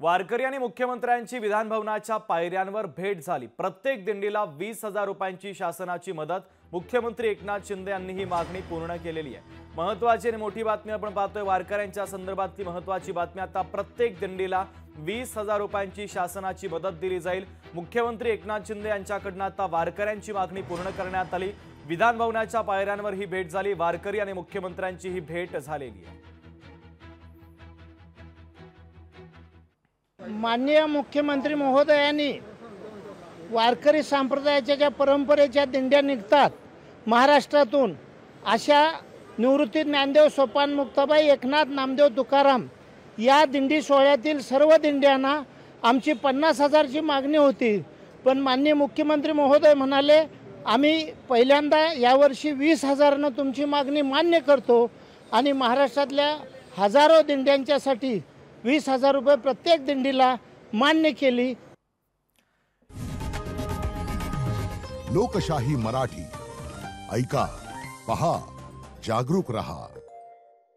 वारकरी आणि मुख्यमंत्र्यांची विधानभवनाच्या पायऱ्यांवर भेट झाली। प्रत्येक दिंडीला 20,000 रुपयांची शासनाची मदत। मुख्यमंत्री एकनाथ शिंदे यांनी ही मागणी पूर्ण केलेली आहे। महत्त्वाची आणि मोठी बातमी आपण पाहतोय। वारकऱ्यांच्या संदर्भातली महत्त्वाची बातमी। आता प्रत्येक दिंडीला 20,000 रुपयांची शासनाची मदत दिली जाईल। मुख्यमंत्री एकनाथ शिंदे यांच्याकडून आता वारकऱ्यांची मागणी पूर्ण करण्यात आली। विधानभवनाच्या पायऱ्यांवर ही भेट झाली। वारकरी आणि मुख्यमंत्र्यांची ही भेट झालेली आहे। माननीय मुख्यमंत्री महोदयांनी वारकरी संप्रदायाच्या ज्या परंपरेच्या दिंड्या निघतात महाराष्ट्रातून, अशा निवृत्ती ज्ञानदेव सोपान मुक्ताबाई एकनाथ नामदेव तुकाराम या दिंडी सोहळ्यातील सर्व दिंड्यांना आमची 50,000ची मागणी होती। पण माननीय मुख्यमंत्री महोदय म्हणाले, आम्ही पहिल्यांदा यावर्षी 20,000नं तुमची मागणी मान्य करतो आणि महाराष्ट्रातल्या हजारो दिंड्यांच्यासाठी 20,000 रुपये प्रत्येक दिंडीला मान्य केली। लोकशाही मराठी ऐका, पहा, जागरूक रहा।